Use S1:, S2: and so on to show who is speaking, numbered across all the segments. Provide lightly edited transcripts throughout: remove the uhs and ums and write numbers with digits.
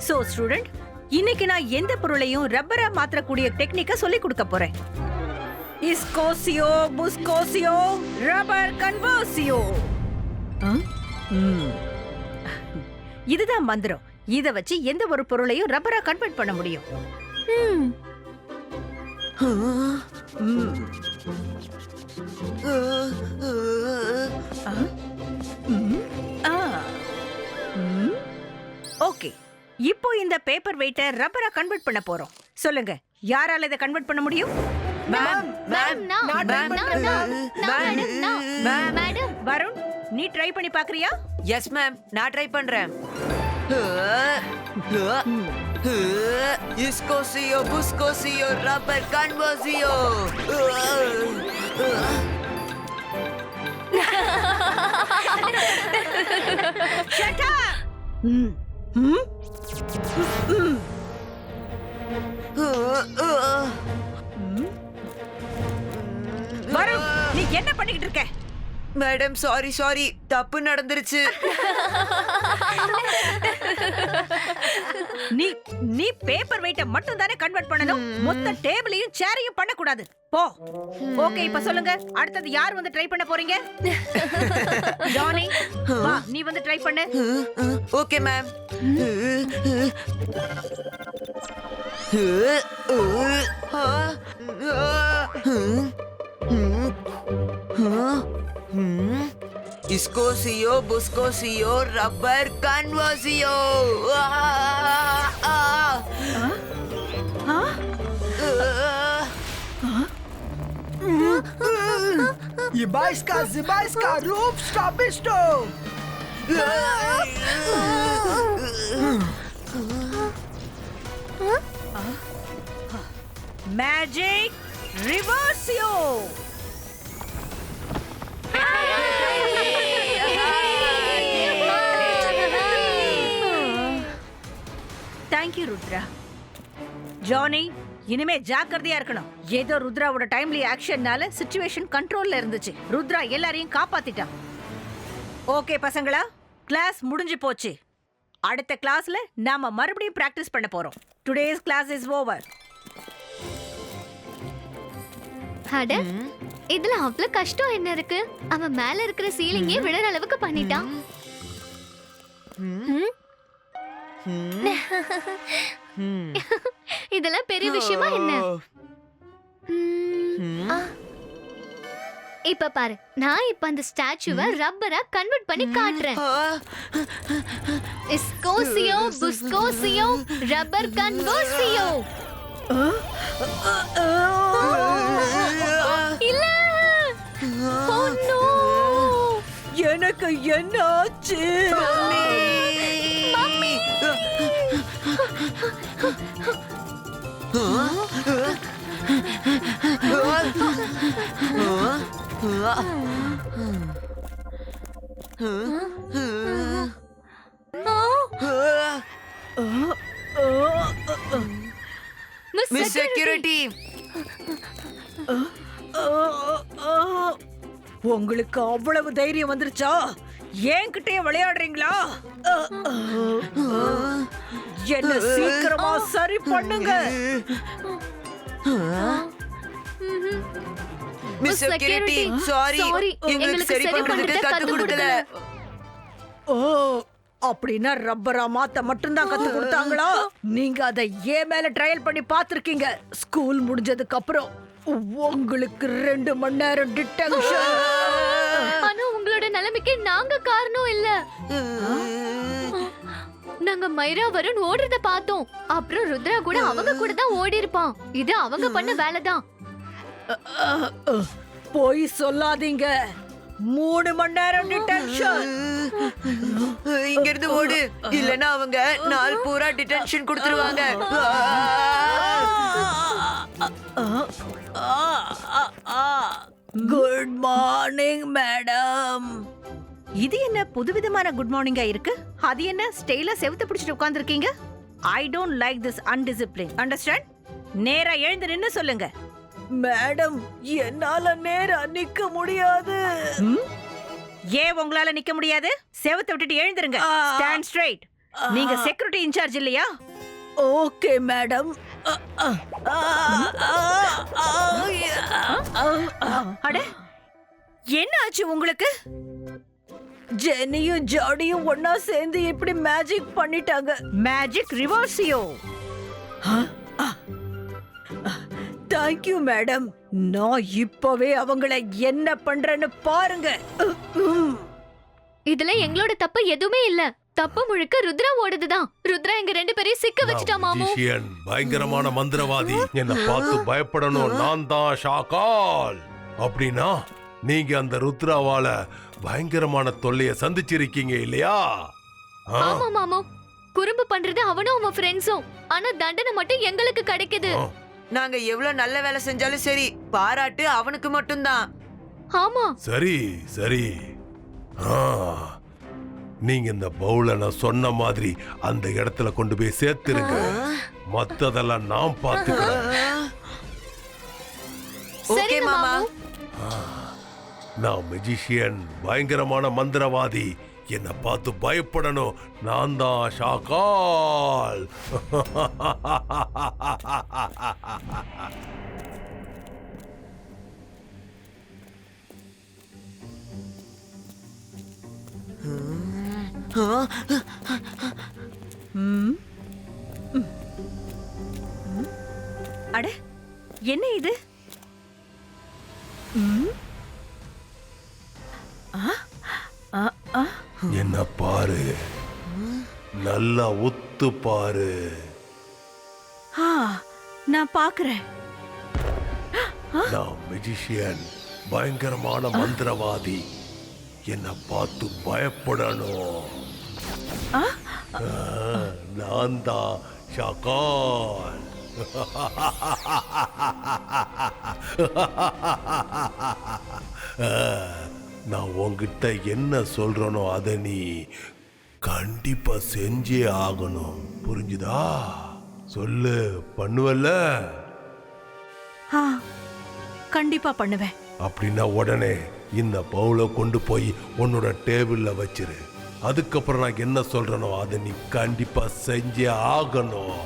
S1: So student, இன்னைக்கு நான் எந்த பொருளையும் ரப்பரா மாற்றக்கூடிய டெக்னிக்க சொல்லி கொடுக்க போறேன். இஸ்கோசியோ புஸ்கோசியோ ரப்பர் கன்வர்சியோ. இதுதான் மந்திரம். இத வச்சு எந்த ஒரு பொருளையும் ரப்பரா கன்வெர்ட் பண்ண முடியும். ஓகே, இப்போ இந்த பேப்பர் வெயிட்ட ரப்பரா கன்வெர்ட் பண்ண போறோம். சொல்லுங்க, யாரால இத கன்வெர்ட் பண்ண முடியும்? வருண், நீ ட்ரை பண்ணி பாக்குறியா?
S2: எஸ் மேம், நான் ட்ரை பண்றேன். இஸ்கோசியோ புஸ்கோசியோ ரப்பர் கன்வர்சியோ.
S1: Shut up! வருண், நீ என்ன பண்ணிக்கிட்டு இருக்க?
S2: மேடம் சாரி தப்பு நடந்துருச்சு.
S1: நீ பேப்பர் வெயிட்ட மட்டும் தானே கன்வெர்ட் பண்ணனும். மொத்த டேபிளையும் சேரையும் பண்ண கூடாது. போ. ஓகே, இப்ப சொல்லுங்க, அடுத்து யார் வந்து ட்ரை பண்ண போறீங்க? ஜானி, வா, நீ வந்து ட்ரை பண்ணு.
S2: Okay ma'am. இஸ்கோசியோ புஸ்கோசியோ ரப்பர் கன்வர்சியோ.
S3: Zibajska, Rubska, Bisto!
S1: Magic Reversio! Thank you Rudra. Johnny, இனிமே ஜாக்கிரதையா இருக்கணும். ஏதோ ருத்ராவோட டைம்லி ஆக்ஷன்னால சிச்சுவேஷன் கண்ட்ரோல்ல இருந்துச்சு. ருத்ரா எல்லாரையும் காப்பாத்திட்டான். ஓகே பசங்களா, கிளாஸ் முடிஞ்சு போச்சு. அடுத்த கிளாஸ்ல நாம மறுபடியும் பிராக்டிஸ் பண்ண போறோம். Today's class is over.
S4: அட, இதுல அவ்வளவு கஷ்டம் என்ன இருக்கு? அவன் மேல இருக்கிற சீலிங்கே விழற அளவுக்கு பண்ணிட்டான். இதெல்லாம் பெரிய விஷயமா என்ன? இப்ப பாரு, நான் இப்ப அந்த ஸ்டாச்சுவை ரப்பரா கன்வெர்ட் பண்ணி காட்டுறேன். இஸ்கோசியோ புஸ்கோசியோ ரப்பர் கன்வர்சியோ. இல்ல, ஓ நோ,
S1: எனக்கு என்னாச்சு?
S4: மம்மி,
S2: மிஸ் செக்யூரிட்டி,
S1: உங்களுக்கு அவ்வளவு தைரியம் வந்துருச்சா? என்கிட்டயே விளையாடுறீங்களா? என்ன சீக்கிரமா சரி பண்ணுங்க.
S2: மிஸ் செக்யூரிட்டி, சாரி, எங்களுக்கு சரி பண்றதுக்கு கத்து கொடுக்கல.
S1: ஓ, அப்படின்னா ரப்பரா மாத்த மட்டும்தான் கத்து கொடுத்தாங்களா? நீங்க அதை ஏன் மேல ட்ரையல் பண்ணி பாத்திருக்கீங்க. ஸ்கூல் முடிஞ்சதுக்கு அப்புறம் உங்களுக்கு 2 மணி நேரம் டிடென்ஷன்.
S4: ஆனா உங்களோட நிலைமைக்கு நாங்க காரணம் இல்ல. நாங்க மைரா வருண் ஓடுறத பார்த்தோம். அப்புறம் ருத்ரா கூட அவங்க கூட தான் ஓடி இருப்பான். இது அவங்க பண்ண வேலைதான்.
S1: போய் சொல்லாதீங்க. 3 மணி நேரம் டிடென்ஷன்.
S2: இங்க இருந்து ஓடு, இல்லனா அவங்க நாள் பூரா டிடென்ஷன் கொடுத்துருவாங்க.
S1: Good morning madam. இது என்ன புதுவிதமான குட் மார்னிங்கா இருக்கு? அது என்ன ஸ்டைலா செவுத்த பிடிச்சிட்டு உட்கார்ந்திருக்கீங்க? I don't like this undiscipline. Understand? நேரா எழுந்து நின்னு சொல்லுங்க. மேடம், என்னால நேரா நிக்க முடியாது. ஏன் உங்களால நிக்க முடியாது? செவுத்த விட்டுட்டு எழுந்திருங்க. Stand straight. நீங்க செக்யூரிட்டி இன்சார்ஜ் இல்லையா?
S3: Okay madam.
S1: அட, என்ன ஆச்சு உங்களுக்கு?
S3: ஜெனியும் ஜாடியும் ஒன்னா சேர்ந்து இப்படி மேஜிக் பண்ணிட்டாங்க.
S1: மேஜிக் ரிவர்சியோ.
S3: Thank you madam. நான் இப்பவே அவங்கள என்ன பண்றேன்னு பாருங்க.
S4: இதுல எங்களோட தப்பு எதுவுமே இல்ல. தப்பு முழுக்க ருத்ரா ஓடுதுதான். ருத்ரா எங்க 2 பேரையும் சிக்க வச்சுட்டா மாமு.
S5: magician, பயங்கரமான மந்திரவாதி. என்ன பார்த்து பயப்படணும். நான் தான் ஷாக்கால். அப்படின்னா நீங்க அந்த ருத்ராவால பயங்கரமான தொல்லைய சந்திச்சிருக்கீங்க இல்லையா?
S4: ஆமா மாமு. குறும்பு பண்றது அவனும் அவன் ஃப்ரெண்ட்ஸும். ஆனா தண்டனை மட்டும் எங்களுக்கு கிடைக்குது.
S2: நாங்க எவ்வளவு நல்ல வேலை செஞ்சாலும் சரி, பாராட்டு அவனுக்கு மட்டும்தான்.
S4: ஆமா.
S5: சரி சரி. நீங்க இந்த பவுல நான் சொன்ன மாதிரி அந்த இடத்துல கொண்டு போய் சேர்த்துருங்க. மத்ததெல்லாம் நான் பார்த்துக்கிறேன்.
S2: ஓகே மாமா.
S5: நான் மெஜிஷியன், பயங்கரமான மந்திரவாதி. என்ன பார்த்து பயப்படணும். நான் தான் ஷாக்கால்.
S1: அட, என்ன இது?
S5: என்ன பாரு, நல்லா உத்து பாரு.
S1: நான் பாக்குறேன்.
S5: நான் மெஜிஷியன், பயங்கரமான மந்திரவாதி. என்ன பார்த்து பயப்படணும். நான் தான் ஷாக்கால். நான் உன்கிட்ட என்ன சொல்றனோ அதை நீ கண்டிப்பா செஞ்சே ஆகணும். புரிஞ்சுதா? சொல்லு, பண்ணுவல்ல?
S1: கண்டிப்பா பண்ணுவேன்.
S5: அப்படின்னா உடனே இந்த பவுலை கொண்டு போய் உன்னோட டேபிள்ல வச்சிரு. அதுக்கப்புறம் நான் என்ன சொல்றனோ அதை நீ கண்டிப்பா செஞ்சே ஆகணும்.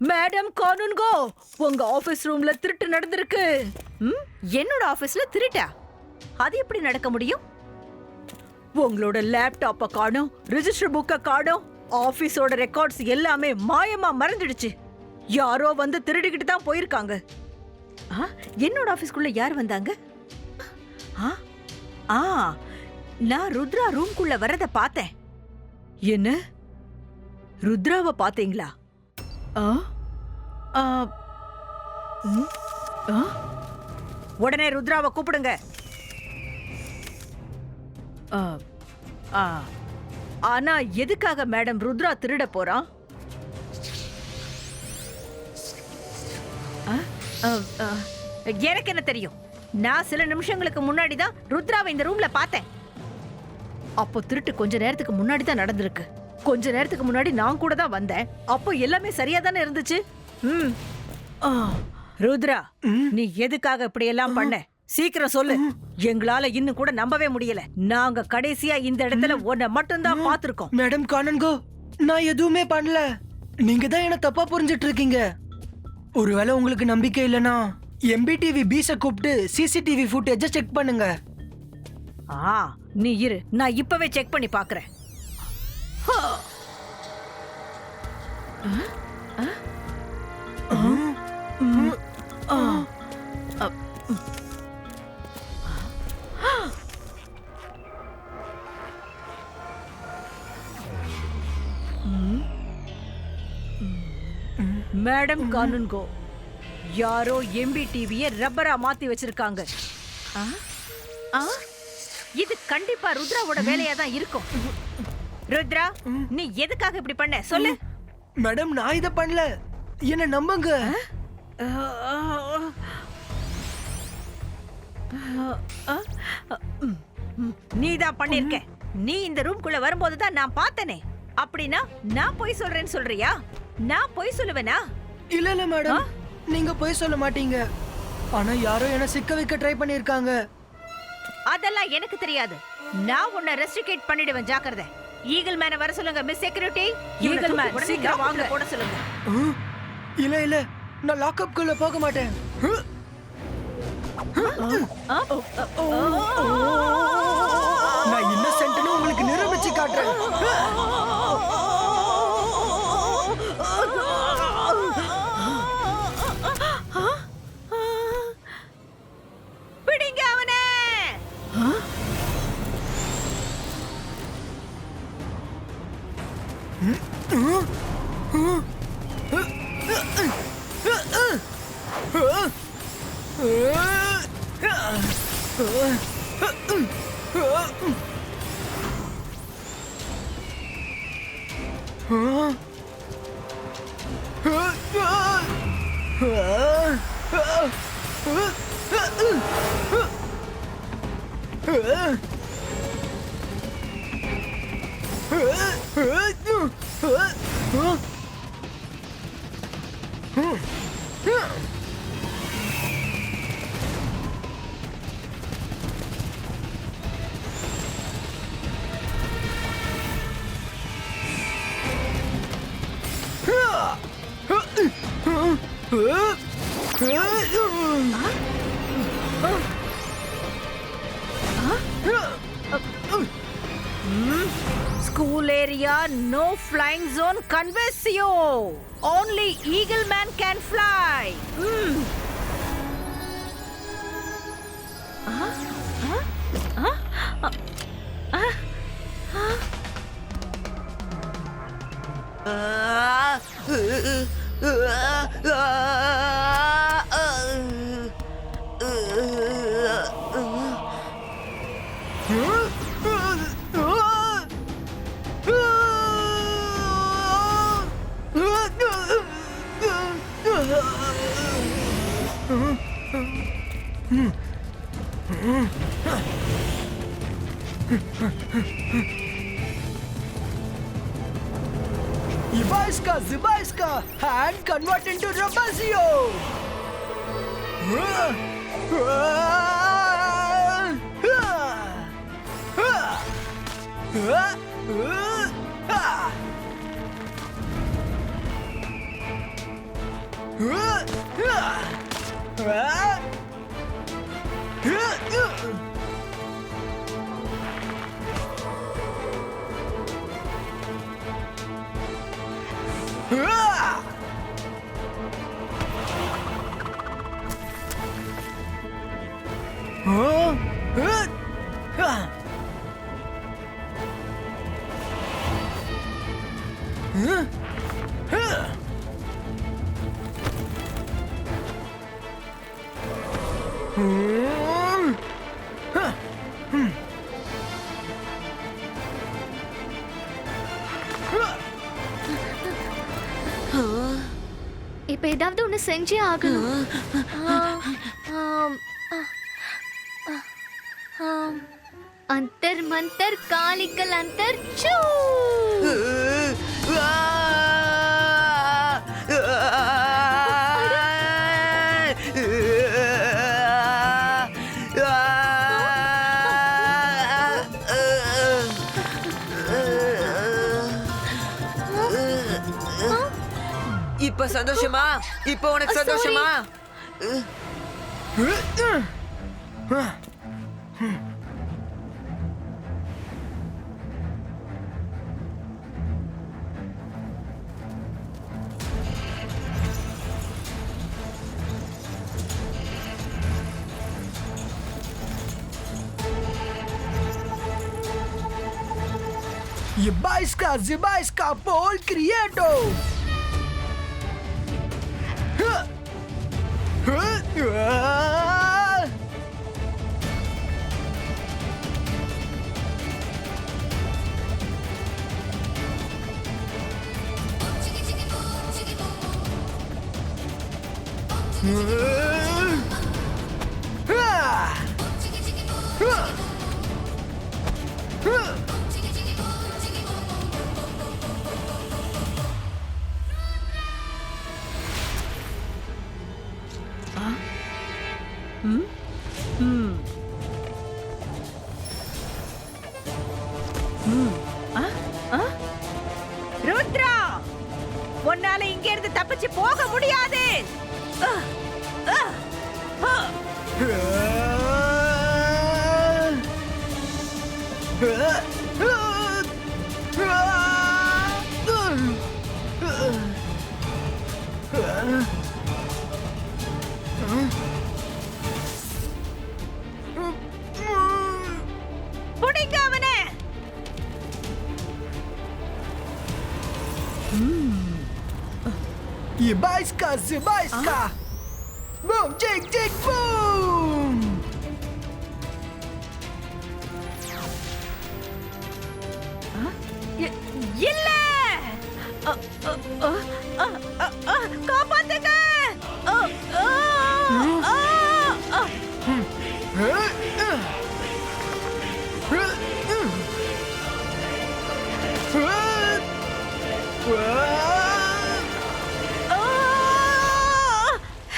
S3: மேடம் கானுன்கோ, உங்க ஆபீஸ் ரூம்ல திருட்டு நடந்திருக்கு.
S1: என்னோட ஆபீஸ்ல திருட்டா? அது எப்படி நடக்க முடியும்?
S3: உங்களோட லேப்டாப்ப காணோம், ரெஜிஸ்டர் புக்க காணோம், ஆபீஸோட ரெக்கார்ட்ஸ் எல்லாமே மாயமா மறைஞ்சிடுச்சு. யாரோ வந்து திருடிக்கிட்டு தான் போயிருக்காங்க.
S1: என்னோட ஆபீஸ்க்குள்ள யார் வந்தாங்க? நான் ருத்ரா ரூம்குள்ள வரத பார்த்தேன்.
S3: என்ன? ருத்ராவை பாத்தீங்களா?
S1: உடனே ருத்ராவை கூப்பிடுங்க.
S3: ஆனா எதுக்காக மேடம் ருத்ரா திருட போறான்?
S1: எனக்கு என்ன தெரியும்? நான் சில நிமிஷங்களுக்கு முன்னாடி தான் ருத்ராவை இந்த ரூம்ல பார்த்தேன்.
S3: அப்போ திருட்டு கொஞ்ச நேரத்துக்கு முன்னாடி தான் நடந்திருக்கு. கொஞ்ச நேரத்துக்கு முன்னாடி நான் கூட தான் வந்தேன். அப்போ எல்லாமே சரியா தானே இருந்துச்சு.
S1: ருத்ரா, நீ எதுக்காக இப்படி எல்லாம் பண்ண? சீக்கிரம் சொல்லு. எங்களால இன்னும் கூட நம்பவே முடியல. நாங்க கடைசியா இந்த இடத்துல உன்னை மட்டும் தான் பாத்துருக்கோம்.
S6: மேடம் கானன்கோ, நான் எதுவுமே பண்ணல. நீங்க தான் என்ன தப்பா புரிஞ்சிட்டு இருக்கீங்க. ஒருவேளை உங்களுக்கு நம்பிக்கை இல்லனா MBTV பீஸ கூப்பிட்டு CCTV ஃபுட்டேஜ் செக் பண்ணுங்க.
S1: நீ இரு, நான் இப்பவே செக் பண்ணி பாக்குறேன்.
S3: மேடம் கானுன்கோ, யாரோ MBTV-ய ரப்பரா மாத்தி வச்சிருக்காங்க.
S1: இது கண்டிப்பா ருத்ராவோட வேலையா தான் இருக்கும். ருத்ரா நீ எதுக்காக இப்படி பண்ண சொல்லு.
S6: மேடம் நான் இதை பண்ணல, என்ன நம்புங்க.
S1: நீதான் பண்ணிருக்க. நீ இந்த ரூம்குள்ள வரும்போது தான் நான் பார்த்தனே. அப்படின்னா நான் பொய் சொல்றேன்னு சொல்றியா? நான் பொய் சொல்லுவேனா?
S6: இல்ல இல்ல மேடம், நீங்க போய் சொல்ல மாட்டீங்க. ஆனா யாரோ என்ன சிக்க வைக்க ட்ரை பண்ணிருக்காங்க.
S1: அதெல்லாம் எனக்கு தெரியாது. நான் உன்னை ரெஸ்ட்ரிகேட் பண்ணிடுவேன், ஜாக்கிரதை. ஈகிள் மேனை வர சொல்லுங்க. மிஸ் செக்யூரிட்டி, ஈகிள் மேன் சீக்கிரம் வாங்க போட சொல்லுங்க.
S6: இல்ல இல்ல, நான் லாக்அப் குள்ள போக மாட்டேன். நான் இன்னசென்ட்னு உங்களுக்கு நிரூபிச்சு காட்டுறேன்.
S1: பிடிங்க அவனே. School area, no flying zone, conversio. Only Eagle Man can fly.
S6: Ibaiska, Zibaiska, and convert into Rabasio.
S4: இப்ப ஏதாவது ஒண்ணு செஞ்சே ஆகணும். அந்தர் மந்தர் காளிக்கல் அந்தர் சூ.
S2: இப்ப சந்தோஷமா? இப்ப உனக்கு சந்தோஷமா?
S6: Ibaiska, Zibaiska, Paul Crieto.
S1: Rudra, உன்னால இங்க இருந்து தப்பிச்சு போக முடியாது. புடிங்க அவனை.
S6: Zibajska, zibajska! Boom, jig, jig, boom!
S1: இல்ல, காப்பாத்துங்க.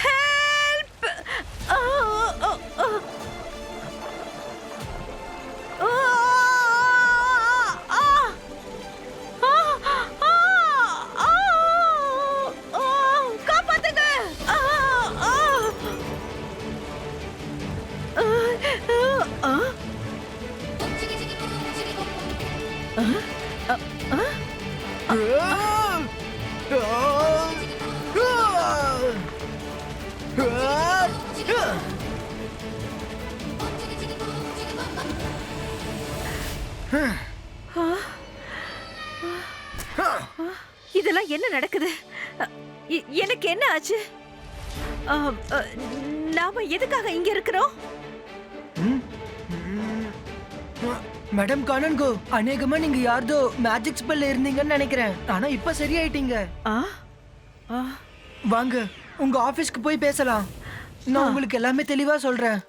S1: ஹெல்ப்! காப்பாத்துங்க. இதெல்லாம் என்ன நடக்குது? எனக்கு என்ன ஆச்சு? நாம எதுக்காக இங்க இருக்கிறோம்?
S6: மேடம் கானன்கோ, அநேகமா நீங்க யார்தோ மேஜிக் ஸ்பெல்ல இருந்தீங்கன்னு நினைக்கிறேன். ஆனா இப்ப சரியாயிட்டீங்க.
S1: ஆ? ஆ?
S6: வாங்க உங்க ஆபீஸ்க்கு போய் பேசலாம். நான் உங்களுக்கு எல்லாமே தெளிவா சொல்றேன்.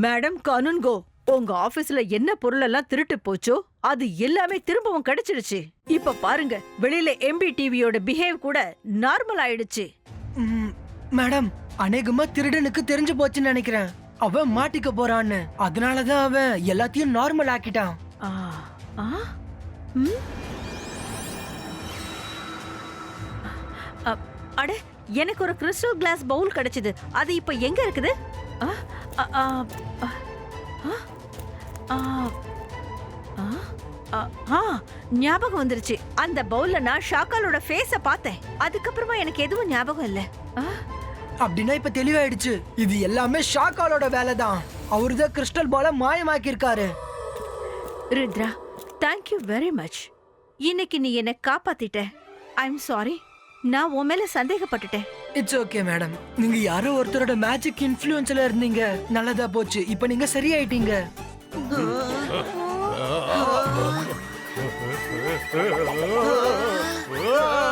S3: மேடம் கானுன்கோ, உங்க ஆபீஸ்ல என்ன பொருள் எல்லாம் திருட்டு போச்சோ அது எல்லாமே திரும்பவும் கிடைச்சிடுச்சு. இப்ப பாருங்க, வெளியில எம்பி டிவியோட பிஹேவ் கூட நார்மல் ஆயிடுச்சு.
S6: மேடம், அநேகமா திருடனுக்கு தெரிஞ்சு போச்சுன்னு நினைக்கிறேன். அவன் மாட்டிக்க போறான்னு. அதனாலதான் அவன் எல்லாத்தையும் நார்மல் ஆக்கிட்டான்.
S3: ஆ, ஆ, ம்? அட, எனக்கு ஒரு கிறிஸ்டல் கிளாஸ் பவுல் கிடைச்சது. அது இப்ப எங்க இருக்குது? ஆ, ஆ, ஆ, ஆ, ஆ, ஆ, ஆ, ஆ, ஞாபகம் வந்துருச்சு. அந்த பவுல்ல நான் ஷாக்காலோட ஃபேஸ பார்த்தேன். அதுக்கப்புறமா எனக்கு எதுவும் ஞாபகம் இல்ல. ஆ,
S6: அப்படின்னா இப்ப தெளிவாயிடுச்சு. இது எல்லாமே ஷாக்காலோட வேலைதான். அவருதான் கிறிஸ்டல் பால மாயமாக்கி இருக்காரு.
S3: Rudra, thank you very much. இன்னைக்கு நீ என்னை காப்பாத்திட்ட. I am sorry. நான் உன் மேல சந்தேகப்பட்டுட்டேன்.
S6: It's okay madam. நீங்க யாரோ ஒருத்தரோட மேஜிக் இன்ஃப்ளூயன்ஸ்ல இருந்தீங்க. நல்லதா போச்சு. இப்ப நீங்க சரியாயிட்டீங்க.
S5: ஆ